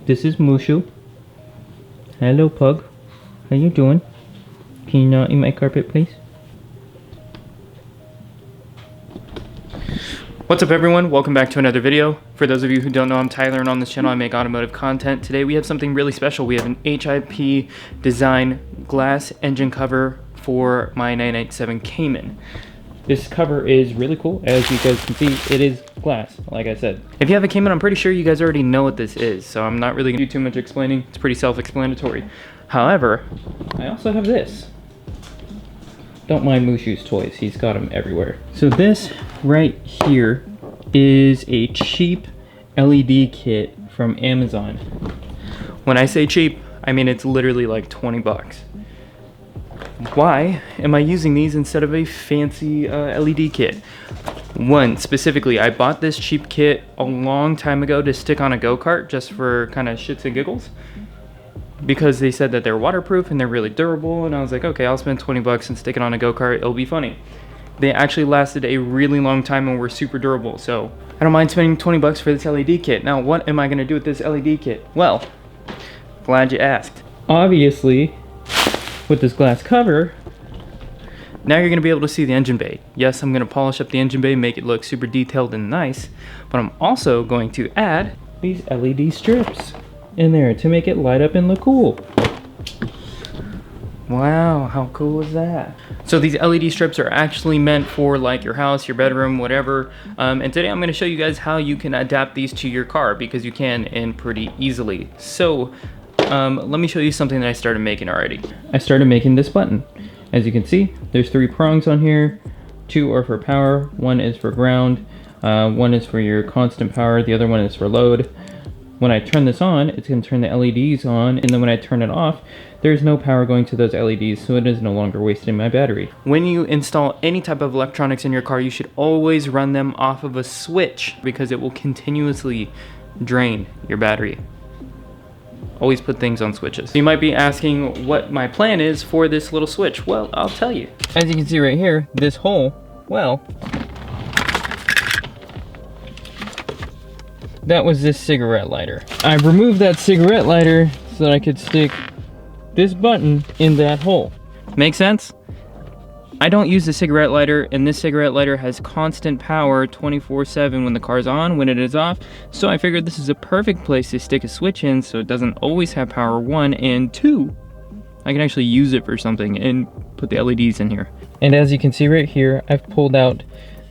This is Mushu. Hello, pug. How you doing? Can you not eat my carpet, please? What's up, everyone? Welcome back to another video. For those of you who don't know, I'm Tyler, and on this channel I make automotive content. Today we have something really special. We have an HIP design glass engine cover for my 997 Cayman. This cover is really cool. As you guys can see, it is glass, like I said. If you have a Cayman, I'm pretty sure you guys already know what this is, so I'm not really gonna do too much explaining. It's pretty self-explanatory. However, I also have this. Don't mind Mushu's toys, he's got them everywhere. So this right here is a cheap LED kit from Amazon. When I say cheap, I mean it's literally like 20 bucks. Why am I using these instead of a fancy LED kit? One, specifically, I bought this cheap kit a long time ago to stick on a go-kart just for kind of shits and giggles, because they said that they're waterproof and they're really durable, and I was like, okay, I'll spend 20 bucks and stick it on a go-kart, it'll be funny. They actually lasted a really long time and were super durable, so I don't mind spending 20 bucks for this LED kit. Now, what am I gonna do with this LED kit? Well, glad you asked. Obviously, with this glass cover, now you're gonna be able to see the engine bay. Yes, I'm gonna polish up the engine bay, make it look super detailed and nice, but I'm also going to add these LED strips in there to make it light up and look cool. Wow, how cool is that? So these LED strips are actually meant for like your house, your bedroom, whatever. And today I'm gonna show you guys how you can adapt these to your car, because you can, and pretty easily. So let me show you something that I started making already. I started making this button. As you can see, there's 3 prongs on here. 2 are for power, 1 is for ground, 1 is for your constant power, the other one is for load. When I turn this on, it's going to turn the LEDs on, and then when I turn it off, there's no power going to those LEDs, so it is no longer wasting my battery. When you install any type of electronics in your car, you should always run them off of a switch, because it will continuously drain your battery. Always put things on switches. So you might be asking what my plan is for this little switch. Well, I'll tell you. As you can see right here, this hole, well, that was this cigarette lighter. I removed that cigarette lighter so that I could stick this button in that hole. Make sense? I don't use the cigarette lighter, and this cigarette lighter has constant power 24/7 when the car's on, when it is off. So I figured this is a perfect place to stick a switch in so it doesn't always have power, 1, and 2, I can actually use it for something and put the LEDs in here. And as you can see right here, I've pulled out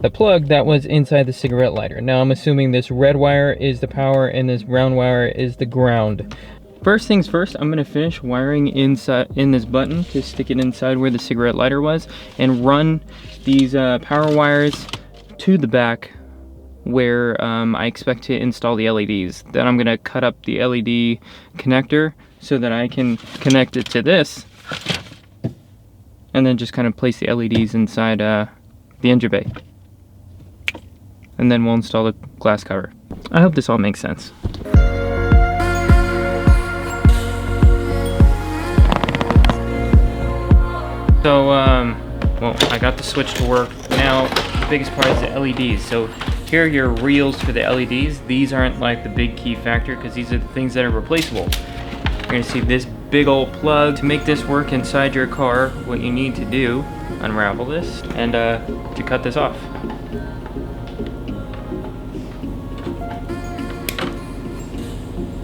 the plug that was inside the cigarette lighter. Now I'm assuming this red wire is the power and this brown wire is the ground. First things first, I'm gonna finish wiring inside in this button to stick it inside where the cigarette lighter was, and run these power wires to the back where I expect to install the LEDs. Then I'm gonna cut up the LED connector so that I can connect it to this, and then just kind of place the LEDs inside the engine bay. And then we'll install the glass cover. I hope this all makes sense. So, well, I got the switch to work. Now, the biggest part is the LEDs. So, here are your reels for the LEDs. These aren't like the big key factor, because these are the things that are replaceable. You're gonna see this big old plug. To make this work inside your car, what you need to do, unravel this, and to cut this off.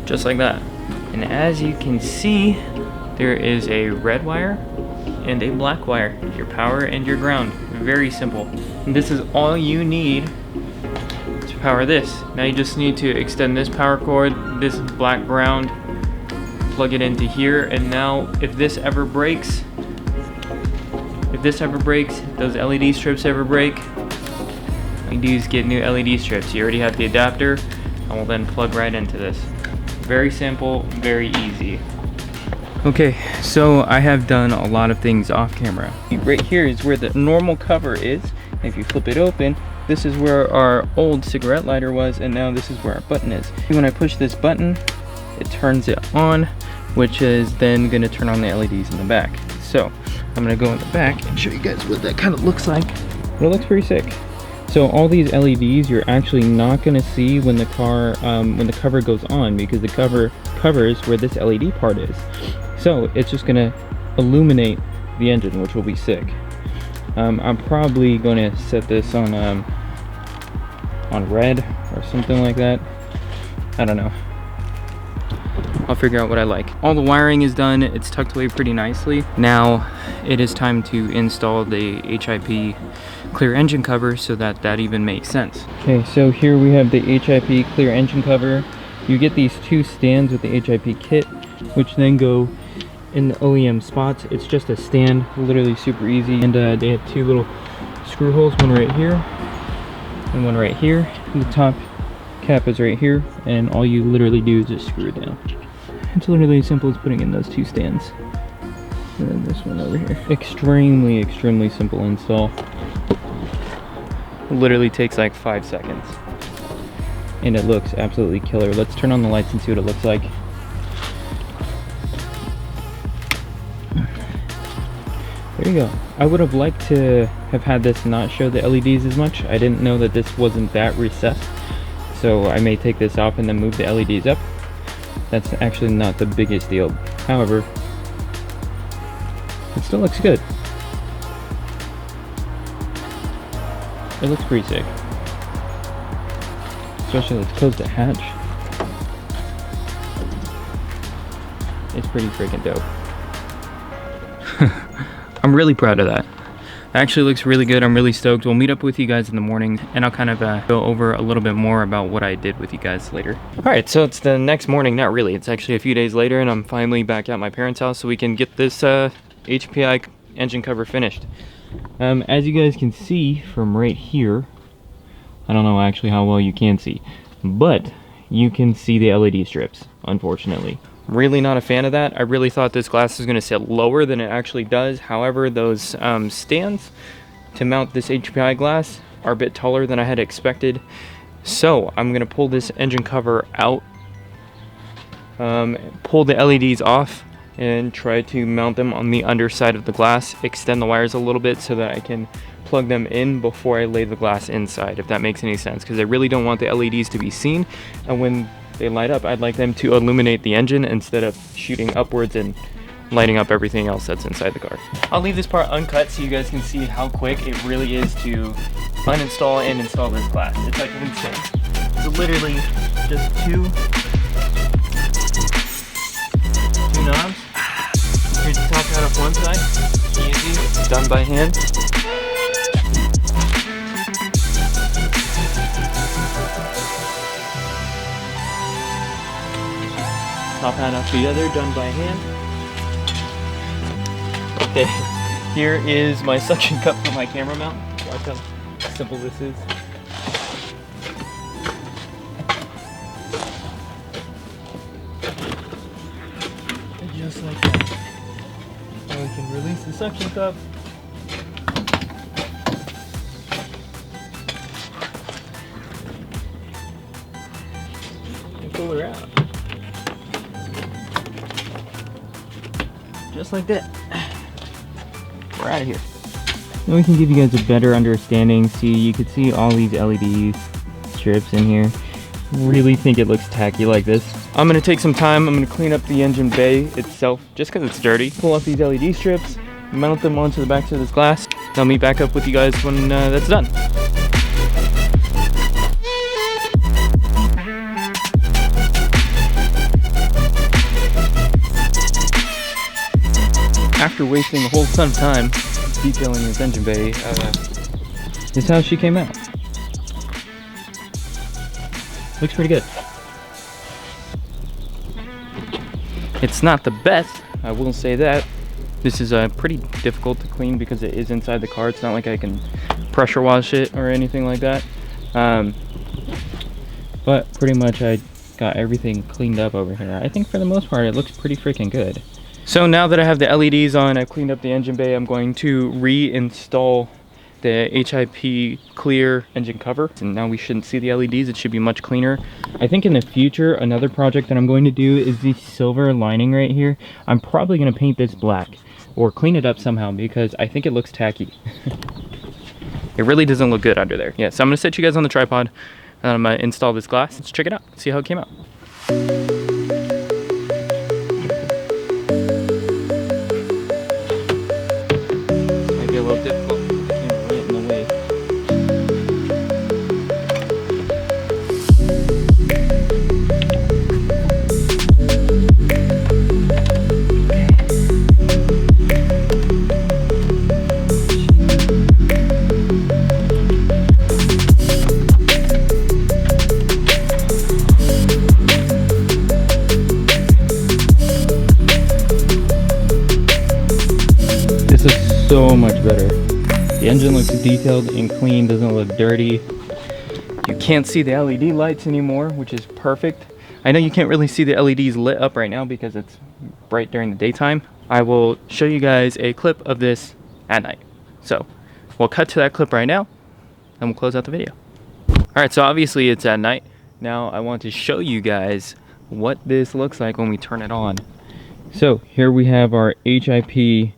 Just like that. And as you can see, there is a red wire and a black wire, your power and your ground. Very simple. And this is all you need to power this. Now you just need to extend this power cord, this black ground, plug it into here, and now if this ever breaks, those LED strips ever break, all you do is get new LED strips. You already have the adapter, and we'll then plug right into this. Very simple, very easy. Okay, so I have done a lot of things off camera. Right here is where the normal cover is. If you flip it open, this is where our old cigarette lighter was, and now this is where our button is. When I push this button, it turns it on, which is then gonna turn on the LEDs in the back. So I'm gonna go in the back and show you guys what that kind of looks like. It looks pretty sick. So all these LEDs you're actually not going to see when the car, when the cover goes on, because the cover covers where this LED part is. So it's just going to illuminate the engine, which will be sick. I'm probably going to set this on red or something like that. I don't know. I'll figure out what I like. All the wiring is done. It's tucked away pretty nicely. Now it is time to install the HIP clear engine cover so that even makes sense. Okay, so here we have the HIP clear engine cover. You get these two stands with the HIP kit, which then go in the OEM spots. It's just a stand, literally super easy. And they have two little screw holes, one right here and one right here. And the top cap is right here, and all you literally do is just screw it down. It's literally as simple as putting in those two stands. And then this one over here. Extremely simple install. Literally takes like 5 seconds. And it looks absolutely killer. Let's turn on the lights and see what it looks like. There you go. I would have liked to have had this not show the LEDs as much. I didn't know that this wasn't that recessed. So I may take this off and then move the LEDs up. That's actually not the biggest deal. However, it still looks good. It looks pretty sick. Especially let's close the hatch. It's pretty freaking dope. I'm really proud of that. It actually looks really good. I'm really stoked. We'll meet up with you guys in the morning, and I'll kind of go over a little bit more about what I did with you guys later. All right, so it's the next morning. Not really. It's actually a few days later, and I'm finally back at my parents' house so we can get this HPI engine cover finished. As you guys can see from right here, I don't know actually how well you can see, but you can see the LED strips, unfortunately. Really not a fan of that. I really thought this glass was going to sit lower than it actually does. However, those stands to mount this HPI glass are a bit taller than I had expected. So I'm going to pull this engine cover out, pull the LEDs off, and try to mount them on the underside of the glass, extend the wires a little bit so that I can plug them in before I lay the glass inside, if that makes any sense, because I really don't want the LEDs to be seen, and when they light up, I'd like them to illuminate the engine instead of shooting upwards and lighting up everything else that's inside the car. I'll leave this part uncut so you guys can see how quick it really is to uninstall and install this glass. It's like insane. So literally just two knobs. Here's the top hat off one side. Easy, done by hand. Top hat off the other, done by hand. Okay, here is my suction cup for my camera mount. Watch how simple this is. And just like that. Now we can release the suction cup. And pull her out. Just like that. We're out of here. Now we can give you guys a better understanding. See, you can see all these LED strips in here. Really think it looks tacky like this. I'm gonna take some time. I'm gonna clean up the engine bay itself just because it's dirty. Pull off these LED strips, mount them onto the back of this glass. I'll meet back up with you guys when that's done. After wasting a whole ton of time detailing this engine bay, this is how she came out. Looks pretty good. It's not the best, I will say that. This is pretty difficult to clean because it is inside the car. It's not like I can pressure wash it or anything like that. But pretty much I got everything cleaned up over here. I think for the most part it looks pretty freaking good. So now that I have the LEDs on, I've cleaned up the engine bay, I'm going to reinstall the HIP clear engine cover. And now we shouldn't see the LEDs, it should be much cleaner. I think in the future, another project that I'm going to do is the silver lining right here. I'm probably going to paint this black or clean it up somehow because I think it looks tacky. It really doesn't look good under there. Yeah, so I'm gonna set you guys on the tripod and I'm gonna install this glass. Let's check it out, see how it came out. Might be a little difficult with the camera right in the way. This is so much better. The engine looks detailed and clean, doesn't look dirty. You can't see the LED lights anymore, which is perfect. I know you can't really see the LEDs lit up right now because it's bright during the daytime. I will show you guys a clip of this at night. So we'll cut to that clip right now and we'll close out the video. All right, so obviously it's at night. Now I want to show you guys what this looks like when we turn it on. So here we have our HIP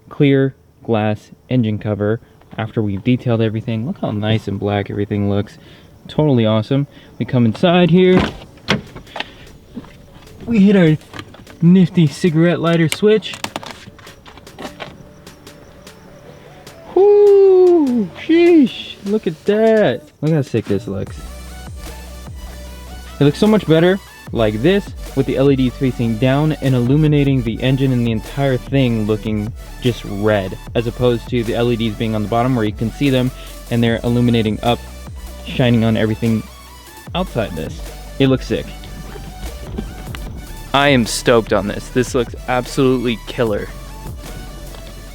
clear glass engine cover after we've detailed everything. Look how nice and black everything looks. Totally awesome. We come inside here. We hit our nifty cigarette lighter switch. Whoo! Sheesh! Look at that. Look how sick this looks. It looks so much better like this, with the LEDs facing down and illuminating the engine and the entire thing looking just red, as opposed to the LEDs being on the bottom where you can see them and they're illuminating up, shining on everything outside this. It looks sick. I am stoked on this. This looks absolutely killer.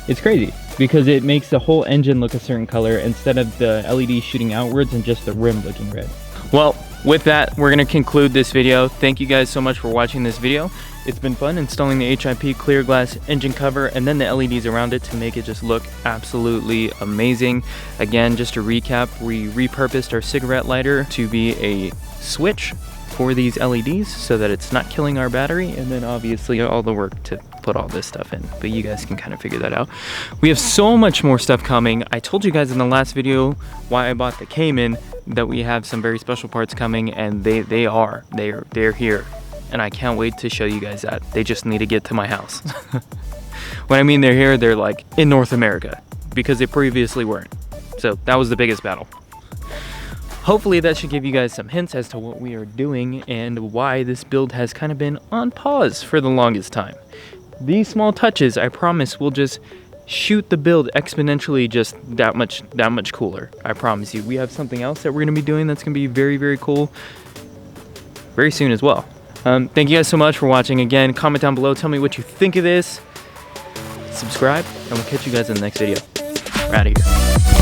It's crazy because it makes the whole engine look a certain color instead of the LEDs shooting outwards and just the rim looking red. Well, with that, we're going to conclude this video. Thank you guys so much for watching this video. It's been fun installing the HIP clear glass engine cover and then the LEDs around it to make it just look absolutely amazing. Again, just to recap, we repurposed our cigarette lighter to be a switch for these LEDs so that it's not killing our battery, and then obviously all the work to put all this stuff in, but you guys can kind of figure that out. We have so much more stuff coming. I told you guys in the last video why I bought the Cayman that we have some very special parts coming, and they're here, and I can't wait to show you guys that. They just need to get to my house. When I mean they're here, they're like in North America, because they previously weren't. So that was the biggest battle. Hopefully that should give you guys some hints as to what we are doing and why this build has kind of been on pause for the longest time. These small touches, I promise, will just shoot the build exponentially just that much cooler. I promise you. We have something else that we're going to be doing that's going to be very, very cool very soon as well. Thank you guys so much for watching. Again, comment down below. Tell me what you think of this. Subscribe, and we'll catch you guys in the next video. We're out of here.